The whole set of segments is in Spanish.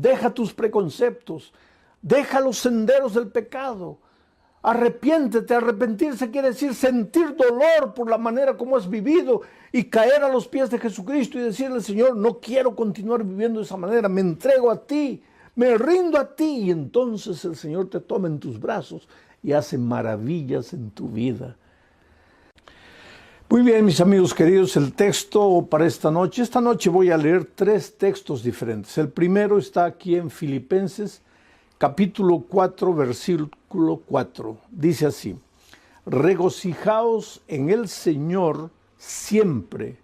deja tus preconceptos, deja los senderos del pecado. Arrepiéntete. Arrepentirse quiere decir sentir dolor por la manera como has vivido y caer a los pies de Jesucristo y decirle: Señor, no quiero continuar viviendo de esa manera, me entrego a ti, me rindo a ti. Y entonces el Señor te toma en tus brazos y hace maravillas en tu vida. Muy bien, mis amigos queridos, el texto para esta noche voy a leer 3 textos diferentes. El primero está aquí en Filipenses, capítulo 4, versículo 4. Dice así: regocijaos en el Señor siempre.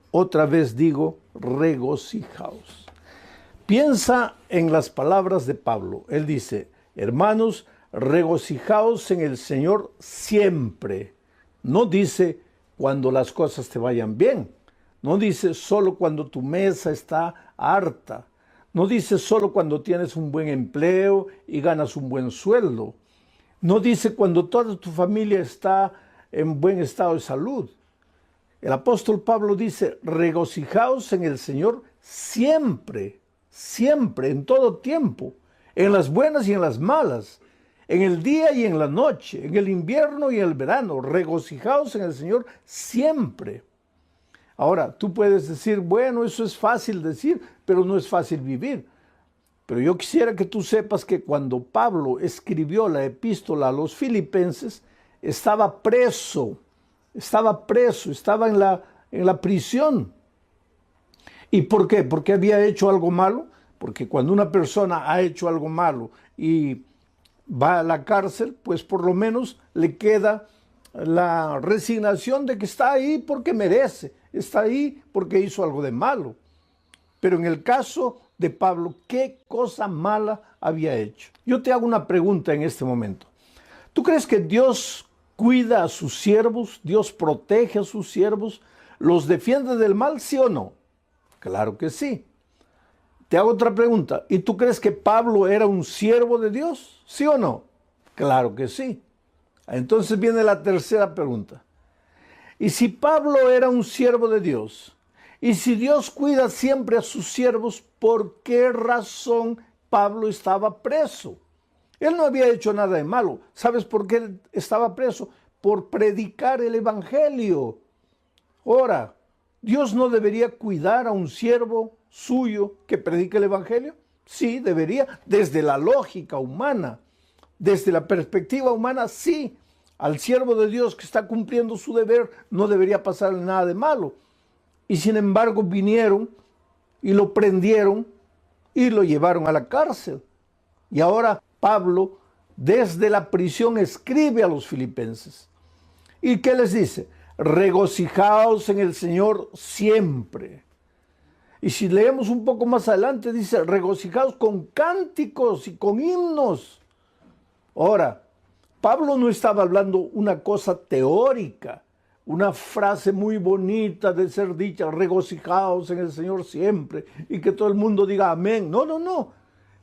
Otra vez digo, regocijaos. Piensa en las palabras de Pablo. Él dice: hermanos, regocijaos en el Señor siempre. No dice cuando las cosas te vayan bien. No dice solo cuando tu mesa está harta. No dice solo cuando tienes un buen empleo y ganas un buen sueldo. No dice cuando toda tu familia está en buen estado de salud. El apóstol Pablo dice: regocijaos en el Señor siempre, siempre, en todo tiempo, en las buenas y en las malas, en el día y en la noche, en el invierno y en el verano. Regocijaos en el Señor siempre. Ahora, tú puedes decir: bueno, eso es fácil decir, pero no es fácil vivir. Pero yo quisiera que tú sepas que cuando Pablo escribió la epístola a los filipenses, estaba preso, estaba en la prisión. ¿Y por qué? ¿Porque había hecho algo malo? Porque cuando una persona ha hecho algo malo y va a la cárcel, pues por lo menos le queda la resignación de que está ahí porque merece, está ahí porque hizo algo de malo. Pero en el caso de Pablo, ¿qué cosa mala había hecho? Yo te hago una pregunta en este momento. ¿Tú crees que Dios cuida a sus siervos? ¿Dios protege a sus siervos? ¿Los defiende del mal, sí o no? Claro que sí. Te hago otra pregunta. ¿Y tú crees que Pablo era un siervo de Dios? ¿Sí o no? Claro que sí. Entonces viene la tercera pregunta. ¿Y si Pablo era un siervo de Dios? ¿Y si Dios cuida siempre a sus siervos, por qué razón Pablo estaba preso? Él no había hecho nada de malo. ¿Sabes por qué él estaba preso? Por predicar el evangelio. Ahora, ¿Dios no debería cuidar a un siervo suyo que predique el evangelio? Sí, debería, desde la lógica humana, desde la perspectiva humana, sí. Al siervo de Dios que está cumpliendo su deber no debería pasarle nada de malo. Y sin embargo vinieron y lo prendieron y lo llevaron a la cárcel. Y ahora Pablo desde la prisión escribe a los filipenses. ¿Y qué les dice? Regocijaos en el Señor siempre. Y si leemos un poco más adelante, dice: regocijaos con cánticos y con himnos. Ahora, Pablo no estaba hablando una cosa teórica, una frase muy bonita de ser dicha: regocijaos en el Señor siempre, y que todo el mundo diga amén. No, no, no.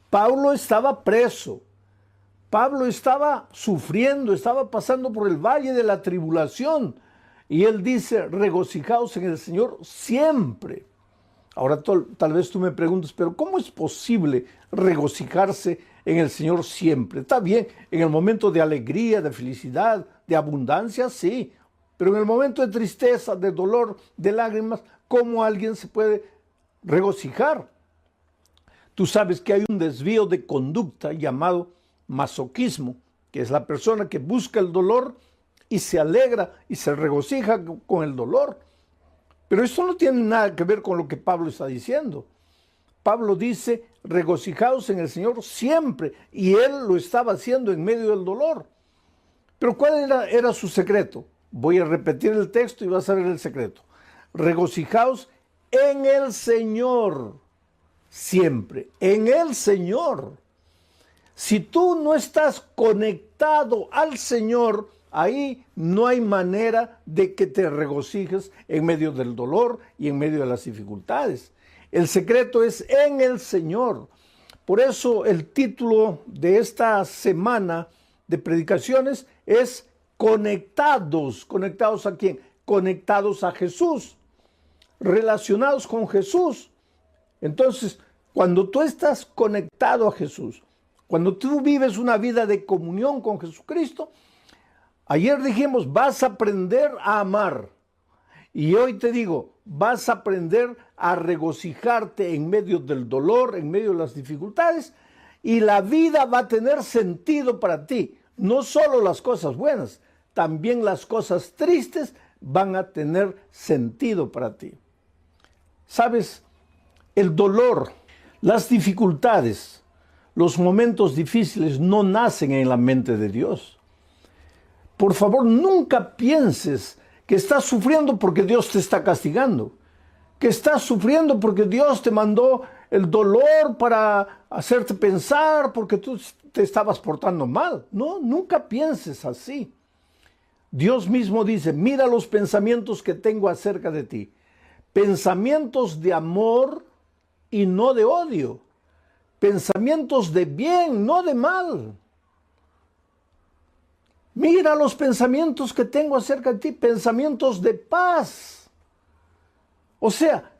Pablo estaba preso. Pablo estaba sufriendo, estaba pasando por el valle de la tribulación. Y él dice: regocijaos en el Señor siempre. Ahora tal vez tú me preguntes: pero ¿cómo es posible regocijarse en el Señor siempre? Está bien, en el momento de alegría, de felicidad, de abundancia, sí. Pero en el momento de tristeza, de dolor, de lágrimas, ¿cómo alguien se puede regocijar? Tú sabes que hay un desvío de conducta llamado masoquismo, que es la persona que busca el dolor y se alegra y se regocija con el dolor. Pero esto no tiene nada que ver con lo que Pablo está diciendo. Pablo dice: regocijaos en el Señor siempre, y él lo estaba haciendo en medio del dolor. Pero ¿cuál era su secreto? Voy a repetir el texto y vas a ver el secreto. Regocijaos en el Señor siempre, en el Señor. Si tú no estás conectado al Señor, ahí no hay manera de que te regocijes en medio del dolor y en medio de las dificultades. El secreto es en el Señor. Por eso el título de esta semana de predicaciones es conectados. ¿Conectados a quién? Conectados a Jesús, relacionados con Jesús. Entonces, Cuando tú estás conectado a Jesús, cuando tú vives una vida de comunión con Jesucristo, ayer dijimos, vas a aprender a amar. Y hoy te digo, vas a aprender a regocijarte en medio del dolor, en medio de las dificultades, y la vida va a tener sentido para ti. No solo las cosas buenas, también las cosas tristes van a tener sentido para ti. ¿Sabes? El dolor, las dificultades, los momentos difíciles no nacen en la mente de Dios. Por favor, nunca pienses que estás sufriendo porque Dios te está castigando, que estás sufriendo porque Dios te mandó el dolor para hacerte pensar porque tú te estabas portando mal. No, nunca pienses así. Dios mismo dice, mira los pensamientos que tengo acerca de ti. Pensamientos de amor y no de odio. Pensamientos de bien, no de mal. Mira los pensamientos que tengo acerca de ti, pensamientos de paz. O sea,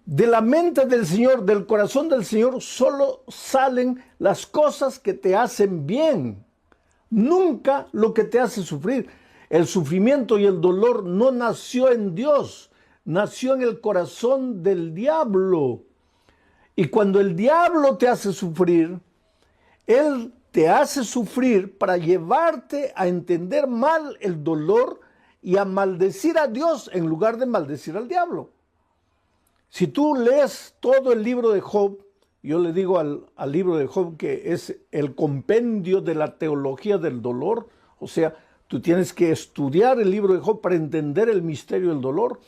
de la mente del Señor, del corazón del Señor, solo salen las cosas que te hacen bien. Nunca lo que te hace sufrir. El sufrimiento y el dolor no nació en Dios, nació en el corazón del diablo. Y cuando el diablo te hace sufrir, él te hace sufrir para llevarte a entender mal el dolor y a maldecir a Dios en lugar de maldecir al diablo. Si tú lees todo el libro de Job, yo le digo al libro de Job que es el compendio de la teología del dolor, o sea, tú tienes que estudiar el libro de Job para entender el misterio del dolor.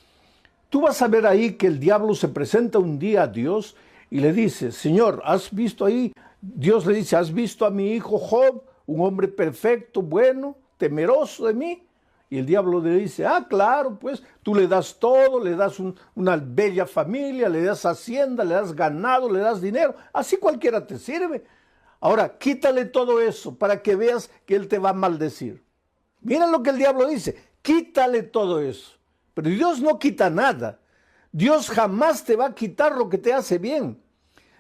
Tú vas a ver ahí que el diablo se presenta un día a Dios y le dice, Señor, ¿has visto ahí? Dios le dice, ¿has visto a mi hijo Job, un hombre perfecto, bueno, temeroso de mí? Y el diablo le dice, claro, pues tú le das todo, le das una bella familia, le das hacienda, le das ganado, le das dinero, así cualquiera te sirve. Ahora, quítale todo eso para que veas que él te va a maldecir. Mira lo que el diablo dice, quítale todo eso. Pero Dios no quita nada. Dios jamás te va a quitar lo que te hace bien.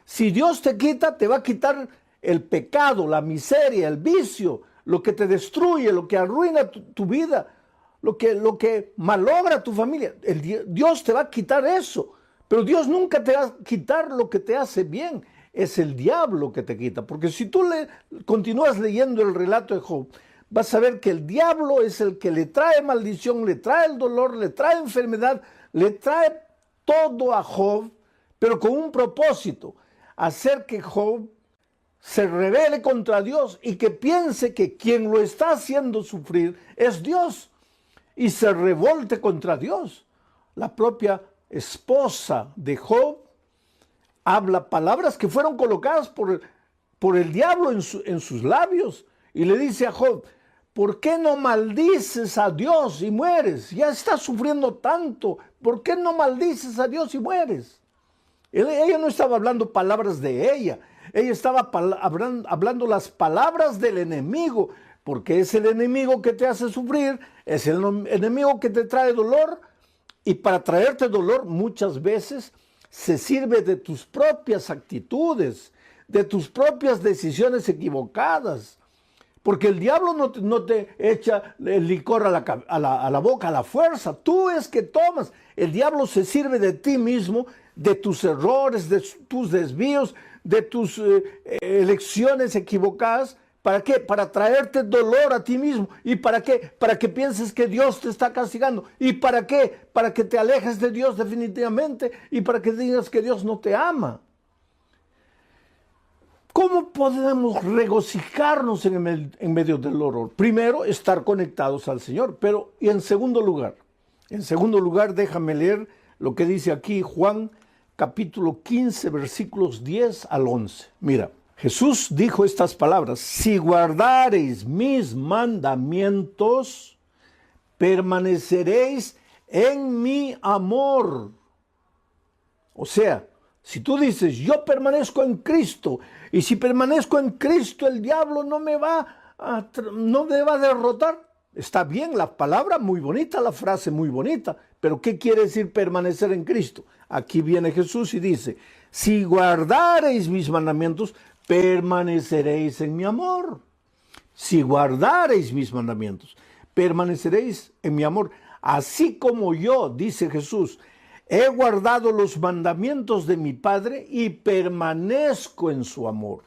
Si Dios te quita, te va a quitar el pecado, la miseria, el vicio, lo que te destruye, lo que arruina tu vida, lo que malogra tu familia. Dios te va a quitar eso, pero Dios nunca te va a quitar lo que te hace bien. Es el diablo que te quita, porque si tú continúas leyendo el relato de Job, vas a ver que el diablo es el que le trae maldición, le trae el dolor, le trae enfermedad, le trae todo a Job, pero con un propósito, hacer que Job se rebele contra Dios y que piense que quien lo está haciendo sufrir es Dios y se revolte contra Dios. La propia esposa de Job habla palabras que fueron colocadas por el diablo en sus labios y le dice a Job, ¿por qué no maldices a Dios y mueres? Ya estás sufriendo tanto, ¿por qué no maldices a Dios y mueres? Ella no estaba hablando palabras de ella estaba hablando las palabras del enemigo, porque es el enemigo que te hace sufrir, es el enemigo que te trae dolor, y para traerte dolor muchas veces se sirve de tus propias actitudes, de tus propias decisiones equivocadas, porque el diablo no te echa el licor a la boca a la fuerza, tú es que tomas, el diablo se sirve de ti mismo, de tus errores, de tus desvíos, de tus elecciones equivocadas. ¿Para qué? Para traerte dolor a ti mismo. ¿Y para qué? Para que pienses que Dios te está castigando. ¿Y para qué? Para que te alejes de Dios definitivamente y para que digas que Dios no te ama. ¿Cómo podemos regocijarnos en medio del dolor? Primero, estar conectados al Señor. Pero, y en segundo lugar, déjame leer lo que dice aquí Juan capítulo 15, versículos 10 al 11. Mira, Jesús dijo estas palabras, si guardareis mis mandamientos, permaneceréis en mi amor. O sea, si tú dices, yo permanezco en Cristo, y si permanezco en Cristo, el diablo no me va a derrotar. Está bien la palabra, muy bonita, la frase muy bonita, pero ¿qué quiere decir permanecer en Cristo? Aquí viene Jesús y dice, si guardareis mis mandamientos, permaneceréis en mi amor. Si guardareis mis mandamientos, permaneceréis en mi amor. Así como yo, dice Jesús, he guardado los mandamientos de mi Padre y permanezco en su amor.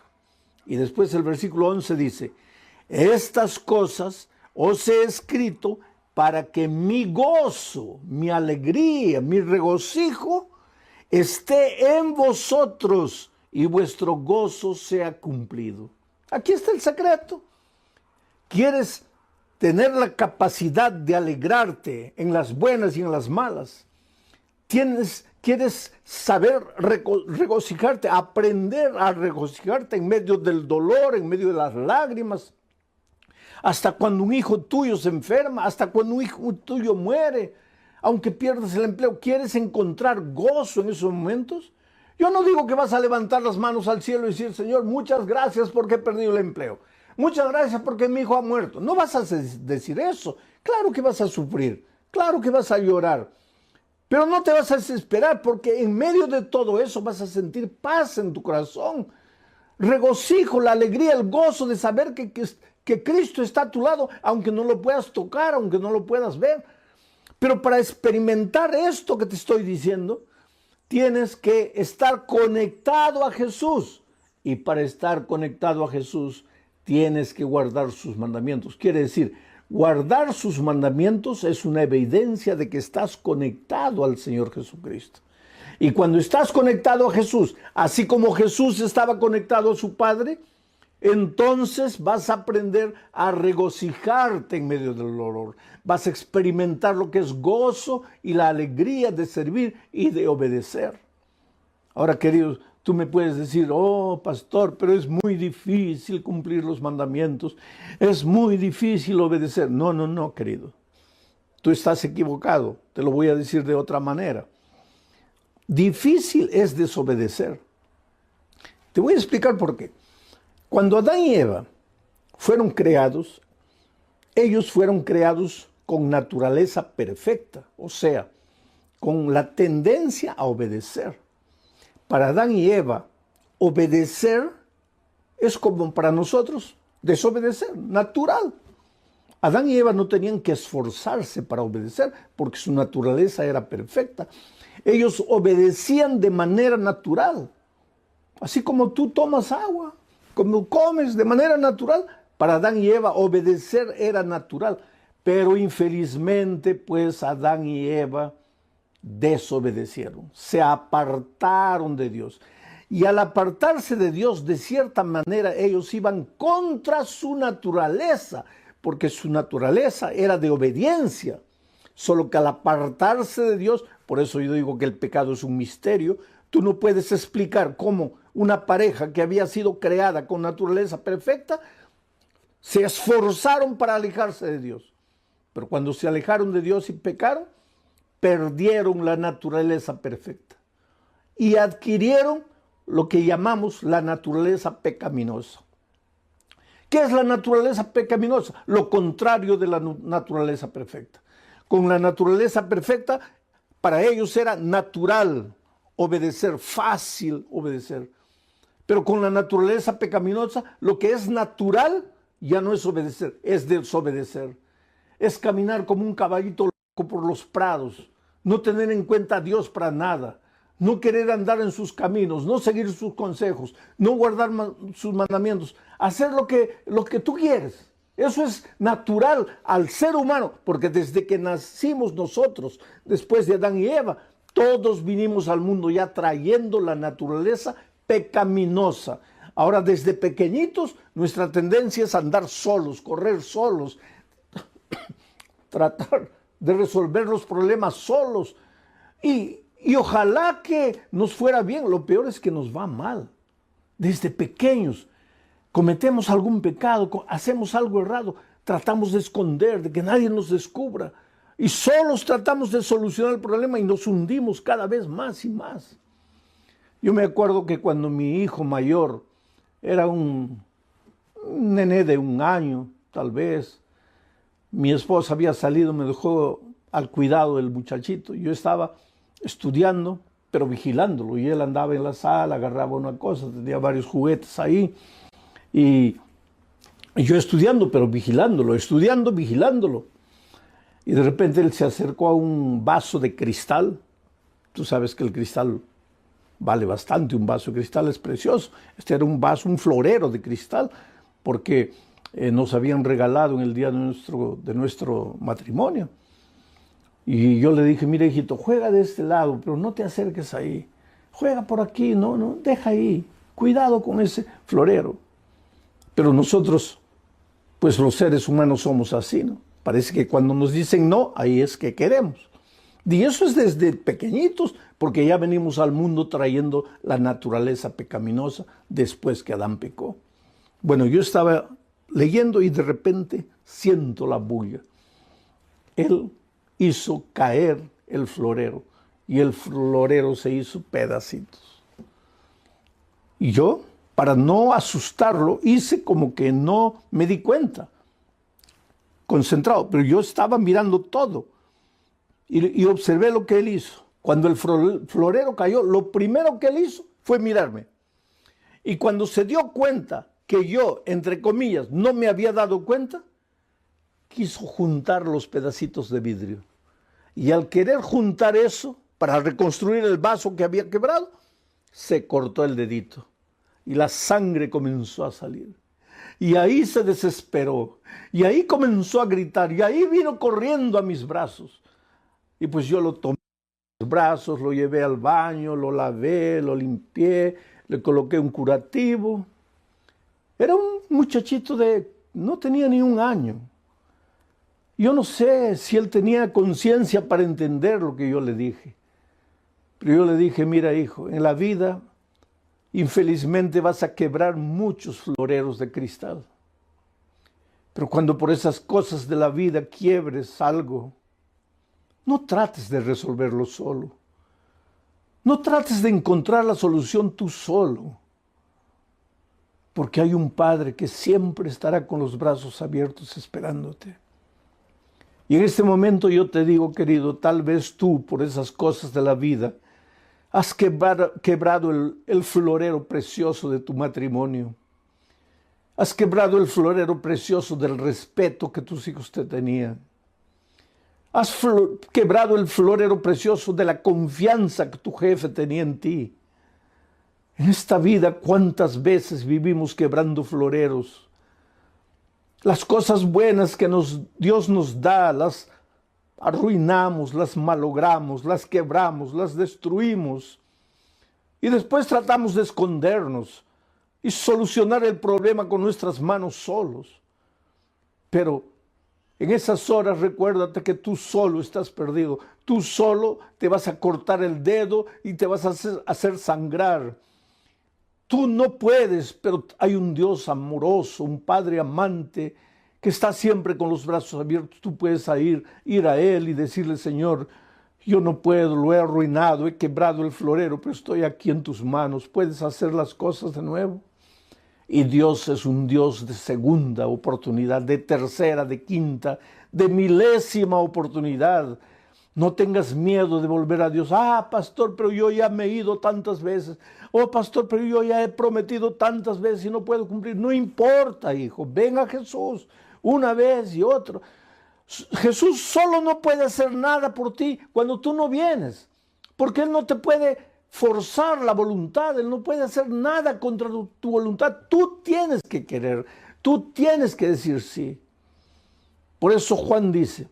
Y después el versículo 11 dice, estas cosas os he escrito para que mi gozo, mi alegría, mi regocijo esté en vosotros y vuestro gozo sea cumplido. Aquí está el secreto. ¿Quieres tener la capacidad de alegrarte en las buenas y en las malas? ¿Quieres saber regocijarte, aprender a regocijarte en medio del dolor, en medio de las lágrimas? Hasta cuando un hijo tuyo se enferma, hasta cuando un hijo tuyo muere, aunque pierdas el empleo, ¿quieres encontrar gozo en esos momentos? Yo no digo que vas a levantar las manos al cielo y decir, Señor, muchas gracias porque he perdido el empleo. Muchas gracias porque mi hijo ha muerto. No vas a decir eso. Claro que vas a sufrir, claro que vas a llorar, pero no te vas a desesperar porque en medio de todo eso vas a sentir paz en tu corazón, regocijo, la alegría, el gozo de saber que Cristo está a tu lado, aunque no lo puedas tocar, aunque no lo puedas ver. Pero para experimentar esto que te estoy diciendo, tienes que estar conectado a Jesús. Y para estar conectado a Jesús, tienes que guardar sus mandamientos. Quiere decir, guardar sus mandamientos es una evidencia de que estás conectado al Señor Jesucristo. Y cuando estás conectado a Jesús, así como Jesús estaba conectado a su Padre, entonces vas a aprender a regocijarte en medio del dolor. Vas a experimentar lo que es gozo y la alegría de servir y de obedecer. Ahora, queridos, tú me puedes decir, oh, pastor, pero es muy difícil cumplir los mandamientos. Es muy difícil obedecer. No, querido. Tú estás equivocado. Te lo voy a decir de otra manera. Difícil es desobedecer. Te voy a explicar por qué. Cuando Adán y Eva fueron creados, ellos fueron creados con naturaleza perfecta, o sea, con la tendencia a obedecer. Para Adán y Eva, obedecer es como para nosotros desobedecer, natural. Adán y Eva no tenían que esforzarse para obedecer porque su naturaleza era perfecta. Ellos obedecían de manera natural, así como tú tomas agua, como comes de manera natural. Para Adán y Eva obedecer era natural, pero infelizmente pues Adán y Eva desobedecieron, se apartaron de Dios. Y al apartarse de Dios, de cierta manera, ellos iban contra su naturaleza, porque su naturaleza era de obediencia. Solo que al apartarse de Dios, por eso yo digo que el pecado es un misterio, tú no puedes explicar cómo una pareja que había sido creada con naturaleza perfecta, se esforzaron para alejarse de Dios. Pero cuando se alejaron de Dios y pecaron, perdieron la naturaleza perfecta y adquirieron lo que llamamos la naturaleza pecaminosa. ¿Qué es la naturaleza pecaminosa? Lo contrario de la naturaleza perfecta. Con la naturaleza perfecta, para ellos era natural obedecer, fácil obedecer. Pero con la naturaleza pecaminosa, lo que es natural ya no es obedecer, es desobedecer. Es caminar como un caballito loco por los prados, no tener en cuenta a Dios para nada, no querer andar en sus caminos, no seguir sus consejos, no guardar sus mandamientos, hacer lo que tú quieres. Eso es natural al ser humano, porque desde que nacimos nosotros, después de Adán y Eva, todos vinimos al mundo ya trayendo la naturaleza pecaminosa. Ahora, desde pequeñitos, nuestra tendencia es andar solos, correr solos, tratar de resolver los problemas solos. Y ojalá que nos fuera bien. Lo peor es que nos va mal. Desde pequeños cometemos algún pecado, hacemos algo errado, tratamos de esconder, de que nadie nos descubra. Y solos tratamos de solucionar el problema y nos hundimos cada vez más y más. Yo me acuerdo que cuando mi hijo mayor era un nené de 1 año, tal vez, Mi esposa había salido, me dejó al cuidado del muchachito. Yo estaba estudiando, pero vigilándolo. Y él andaba en la sala, agarraba una cosa, tenía varios juguetes ahí. Y yo estudiando, pero vigilándolo, estudiando, vigilándolo. Y de repente él se acercó a un vaso de cristal. Tú sabes que el cristal vale bastante, un vaso de cristal es precioso. Este era un vaso, un florero de cristal, porque nos habían regalado en el día de nuestro matrimonio. Y yo le dije, mira hijito, juega de este lado, pero no te acerques ahí. Juega por aquí, no, deja ahí. Cuidado con ese florero. Pero nosotros, pues los seres humanos somos así, ¿no? Parece que cuando nos dicen no, ahí es que queremos. Y eso es desde pequeñitos, porque ya venimos al mundo trayendo la naturaleza pecaminosa después que Adán pecó. Bueno, yo estaba leyendo y de repente siento la bulla. Él hizo caer el florero y el florero se hizo pedacitos. Y yo, para no asustarlo, hice como que no me di cuenta, concentrado, pero yo estaba mirando todo y observé lo que él hizo. Cuando el florero cayó, lo primero que él hizo fue mirarme. Y cuando se dio cuenta que yo, entre comillas, no me había dado cuenta, quiso juntar los pedacitos de vidrio. Y al querer juntar eso, para reconstruir el vaso que había quebrado, se cortó el dedito. Y la sangre comenzó a salir. Y ahí se desesperó. Y ahí comenzó a gritar. Y ahí vino corriendo a mis brazos. Y pues yo lo tomé en los brazos, lo llevé al baño, lo lavé, lo limpié, le coloqué un curativo. Era un muchachito no tenía ni un año. Yo no sé si él tenía conciencia para entender lo que yo le dije. Pero yo le dije, mira hijo, en la vida infelizmente vas a quebrar muchos floreros de cristal. Pero cuando por esas cosas de la vida quiebres algo, no trates de resolverlo solo. No trates de encontrar la solución tú solo. Porque hay un Padre que siempre estará con los brazos abiertos esperándote. Y en este momento yo te digo, querido, tal vez tú, por esas cosas de la vida, has quebrado el florero precioso de tu matrimonio. Has quebrado el florero precioso del respeto que tus hijos te tenían. Has quebrado el florero precioso de la confianza que tu jefe tenía en ti. En esta vida, ¿cuántas veces vivimos quebrando floreros? Las cosas buenas que Dios nos da, las arruinamos, las malogramos, las quebramos, las destruimos. Y después tratamos de escondernos y solucionar el problema con nuestras manos solos. Pero en esas horas recuérdate que tú solo estás perdido. Tú solo te vas a cortar el dedo y te vas a hacer sangrar. Tú no puedes, pero hay un Dios amoroso, un Padre amante que está siempre con los brazos abiertos. Tú puedes ir a Él y decirle, Señor, yo no puedo, lo he arruinado, he quebrado el florero, pero estoy aquí en tus manos. ¿Puedes hacer las cosas de nuevo? Y Dios es un Dios de segunda oportunidad, de tercera, de quinta, de milésima oportunidad. No tengas miedo de volver a Dios. Ah, pastor, pero yo ya me he ido tantas veces. Oh, pastor, pero yo ya he prometido tantas veces y no puedo cumplir. No importa, hijo. Ven a Jesús una vez y otra. Jesús solo no puede hacer nada por ti cuando tú no vienes. Porque Él no te puede forzar la voluntad. Él no puede hacer nada contra tu voluntad. Tú tienes que querer. Tú tienes que decir sí. Por eso Juan dice,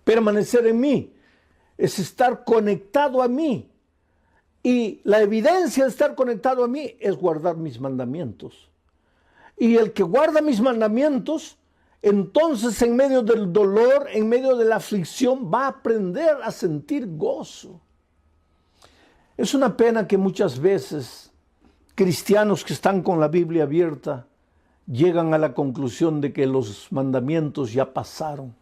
permanecer en mí es estar conectado a mí. Y la evidencia de estar conectado a mí es guardar mis mandamientos. Y el que guarda mis mandamientos, entonces en medio del dolor, en medio de la aflicción, va a aprender a sentir gozo. Es una pena que muchas veces cristianos que están con la Biblia abierta llegan a la conclusión de que los mandamientos ya pasaron,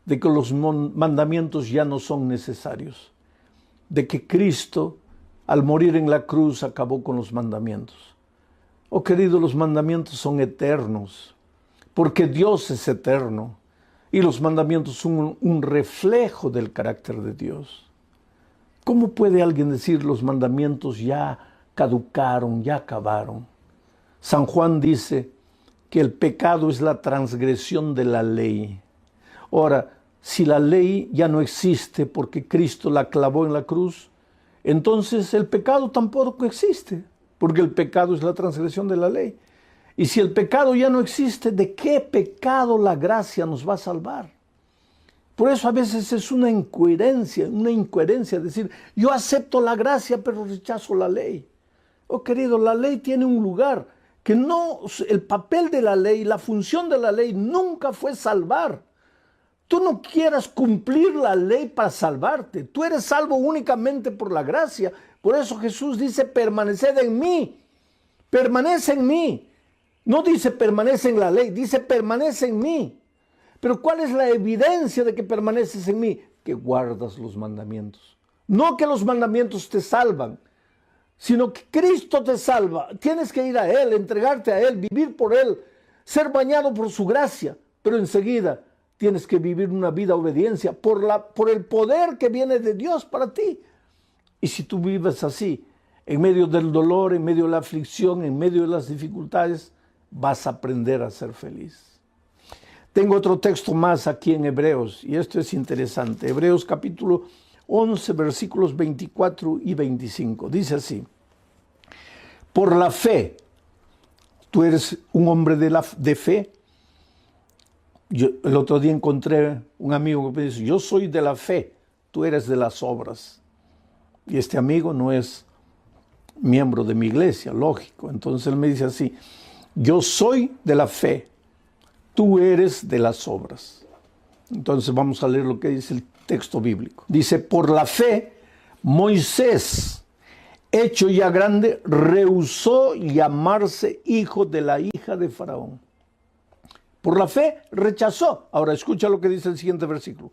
de que los mandamientos ya no son necesarios, de que Cristo, al morir en la cruz, acabó con los mandamientos. Oh, querido, los mandamientos son eternos, porque Dios es eterno. Y los mandamientos son un reflejo del carácter de Dios. ¿Cómo puede alguien decir los mandamientos ya caducaron, ya acabaron? San Juan dice que el pecado es la transgresión de la ley. Ahora, si la ley ya no existe porque Cristo la clavó en la cruz, entonces el pecado tampoco existe, porque el pecado es la transgresión de la ley. Y si el pecado ya no existe, ¿de qué pecado la gracia nos va a salvar? Por eso a veces es una incoherencia decir, yo acepto la gracia pero rechazo la ley. Oh querido, la ley tiene un lugar que no, el papel de la ley, la función de la ley nunca fue salvar. Tú no quieras cumplir la ley para salvarte. Tú eres salvo únicamente por la gracia. Por eso Jesús dice, permaneced en mí. Permanece en mí. No dice permanece en la ley, dice permanece en mí. Pero ¿cuál es la evidencia de que permaneces en mí? Que guardas los mandamientos. No que los mandamientos te salvan, sino que Cristo te salva. Tienes que ir a Él, entregarte a Él, vivir por Él, ser bañado por su gracia. Pero enseguida tienes que vivir una vida de obediencia por el poder que viene de Dios para ti. Y si tú vives así, en medio del dolor, en medio de la aflicción, en medio de las dificultades, vas a aprender a ser feliz. Tengo otro texto más aquí en Hebreos, y esto es interesante. Hebreos capítulo 11, versículos 24 y 25. Dice así: por la fe, tú eres un hombre de fe. Yo el otro día encontré un amigo que me dice, yo soy de la fe, tú eres de las obras. Y este amigo no es miembro de mi iglesia, lógico. Entonces él me dice así, yo soy de la fe, tú eres de las obras. Entonces vamos a leer lo que dice el texto bíblico. Dice, por la fe, Moisés, hecho ya grande, rehusó llamarse hijo de la hija de Faraón. Por la fe rechazó. Ahora escucha lo que dice el siguiente versículo.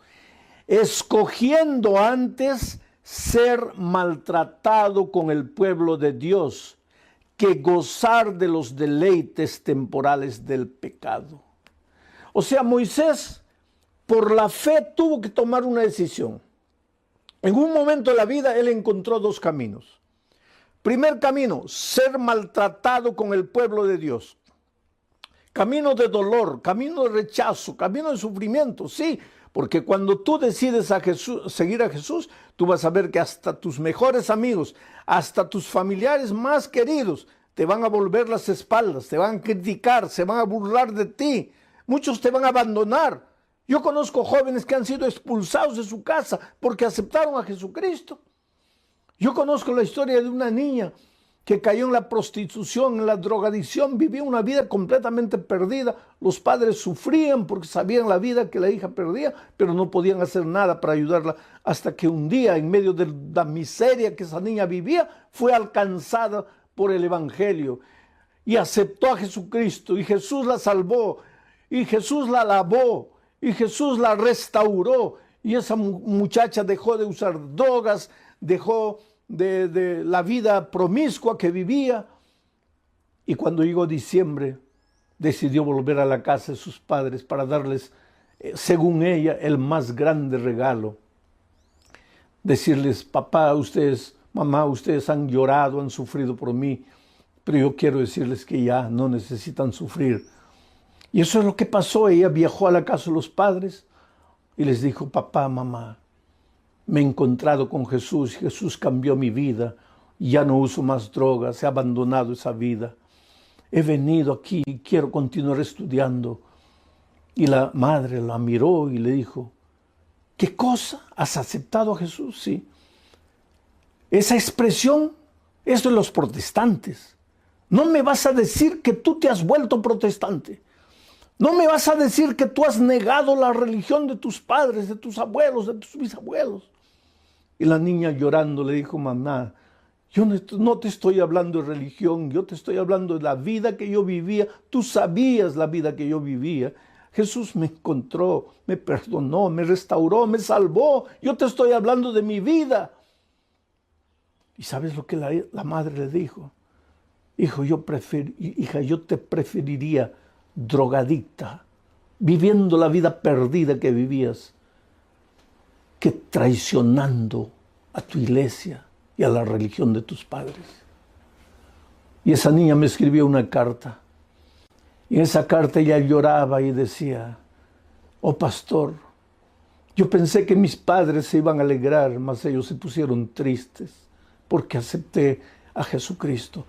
Escogiendo antes ser maltratado con el pueblo de Dios que gozar de los deleites temporales del pecado. O sea, Moisés, por la fe, tuvo que tomar una decisión. En un momento de la vida, él encontró dos caminos. Primer camino, ser maltratado con el pueblo de Dios. Camino de dolor, camino de rechazo, camino de sufrimiento, sí, porque cuando tú decides seguir a Jesús, tú vas a ver que hasta tus mejores amigos, hasta tus familiares más queridos, te van a volver las espaldas, te van a criticar, se van a burlar de ti, muchos te van a abandonar. Yo conozco jóvenes que han sido expulsados de su casa porque aceptaron a Jesucristo. Yo conozco la historia de una niña que cayó en la prostitución, en la drogadicción, vivía una vida completamente perdida. Los padres sufrían porque sabían la vida que la hija perdía, pero no podían hacer nada para ayudarla, hasta que un día, en medio de la miseria que esa niña vivía, fue alcanzada por el Evangelio y aceptó a Jesucristo, y Jesús la salvó, y Jesús la lavó, y Jesús la restauró, y esa muchacha dejó de usar drogas, dejó de la vida promiscua que vivía, y cuando llegó diciembre decidió volver a la casa de sus padres para darles, según ella, el más grande regalo. Decirles, papá, ustedes, mamá, ustedes han llorado, han sufrido por mí, pero yo quiero decirles que ya no necesitan sufrir. Y eso es lo que pasó. Ella viajó a la casa de los padres y les dijo, papá, mamá, me he encontrado con Jesús, Jesús cambió mi vida, ya no uso más drogas, he abandonado esa vida. He venido aquí y quiero continuar estudiando. Y la madre la miró y le dijo, ¿qué cosa? ¿Has aceptado a Jesús? Sí. Esa expresión es de los protestantes. No me vas a decir que tú te has vuelto protestante. No me vas a decir que tú has negado la religión de tus padres, de tus abuelos, de tus bisabuelos. Y la niña llorando le dijo, mamá, yo no te estoy hablando de religión, yo te estoy hablando de la vida que yo vivía. Tú sabías la vida que yo vivía. Jesús me encontró, me perdonó, me restauró, me salvó. Yo te estoy hablando de mi vida. ¿Y sabes lo que la madre le dijo? Hija, yo te preferiría drogadicta, viviendo la vida perdida que vivías, que traicionando a tu iglesia y a la religión de tus padres. Y esa niña me escribió una carta. Y en esa carta ella lloraba y decía: oh pastor, yo pensé que mis padres se iban a alegrar, mas ellos se pusieron tristes porque acepté a Jesucristo.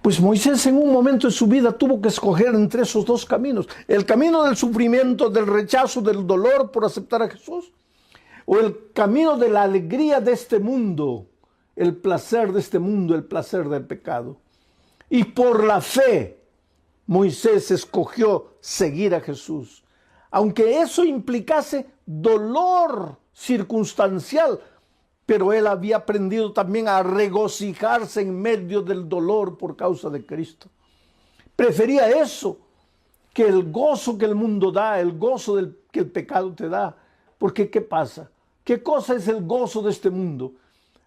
Pues Moisés en un momento de su vida tuvo que escoger entre esos dos caminos: el camino del sufrimiento, del rechazo, del dolor por aceptar a Jesús, o el camino de la alegría de este mundo, el placer de este mundo, el placer del pecado. Y por la fe, Moisés escogió seguir a Jesús, aunque eso implicase dolor circunstancial, pero él había aprendido también a regocijarse en medio del dolor por causa de Cristo. Prefería eso que el gozo que el mundo da, el gozo que el pecado te da. Porque ¿qué pasa? ¿Qué cosa es el gozo de este mundo?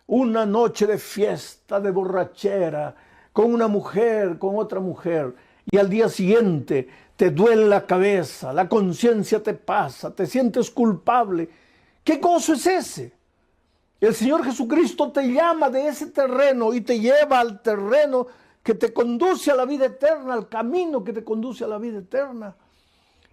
Una noche de fiesta, de borrachera, con una mujer, con otra mujer, y al día siguiente te duele la cabeza, la conciencia te pasa, te sientes culpable. ¿Qué gozo es ese? El Señor Jesucristo te llama de ese terreno y te lleva al terreno que te conduce a la vida eterna, al camino que te conduce a la vida eterna.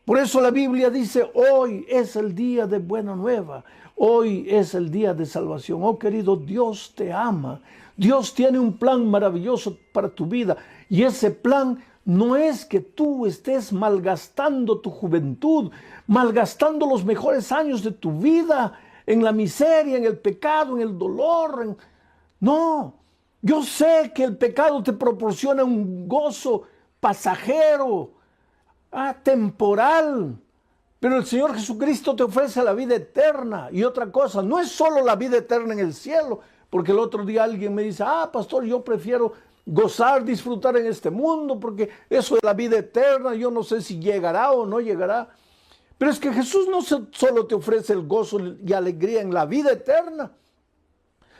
Por eso la Biblia dice: hoy es el día de buena nueva, hoy es el día de salvación. Oh querido, Dios te ama. Dios tiene un plan maravilloso para tu vida, y ese plan no es que tú estés malgastando tu juventud, malgastando los mejores años de tu vida en la miseria, en el pecado, en el dolor. No, yo sé que el pecado te proporciona un gozo pasajero, temporal, pero el Señor Jesucristo te ofrece la vida eterna. Y otra cosa, no es solo la vida eterna en el cielo, porque el otro día alguien me dice: pastor, yo prefiero gozar, disfrutar en este mundo, porque eso es la vida eterna, yo no sé si llegará o no llegará. Pero es que Jesús no solo te ofrece el gozo y alegría en la vida eterna,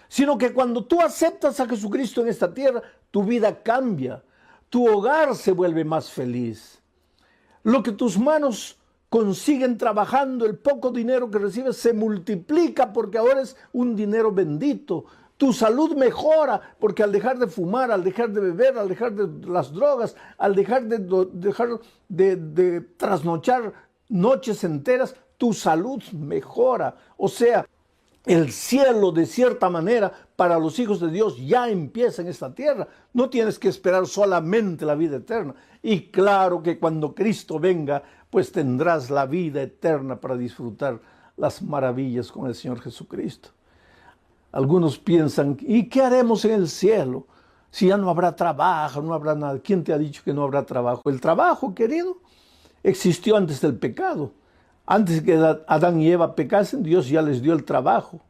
sino que cuando tú aceptas a Jesucristo en esta tierra, tu vida cambia, tu hogar se vuelve más feliz. Lo que tus manos consiguen trabajando, el poco dinero que recibes, se multiplica porque ahora es un dinero bendito. Tu salud mejora porque al dejar de fumar, al dejar de beber, al dejar de las drogas, al dejar de trasnochar noches enteras, tu salud mejora. O sea, el cielo, de cierta manera, para los hijos de Dios ya empieza en esta tierra. No tienes que esperar solamente la vida eterna. Y claro que cuando Cristo venga, pues tendrás la vida eterna para disfrutar las maravillas con el Señor Jesucristo. Algunos piensan: ¿y qué haremos en el cielo? Si ya no habrá trabajo, no habrá nada. ¿Quién te ha dicho que no habrá trabajo? El trabajo, querido, existió antes del pecado. Antes que Adán y Eva pecasen, Dios ya les dio el trabajo.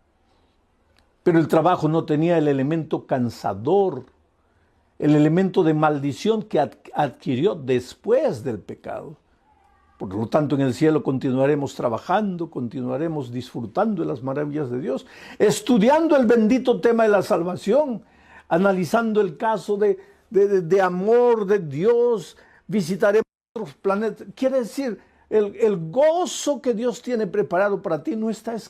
Pero el trabajo no tenía el elemento cansador, el elemento de maldición que adquirió después del pecado. Por lo tanto, en el cielo continuaremos trabajando, continuaremos disfrutando de las maravillas de Dios, estudiando el bendito tema de la salvación, analizando el caso de amor de Dios, visitaremos otros planetas. Quiere decir, el gozo que Dios tiene preparado para ti no está escrito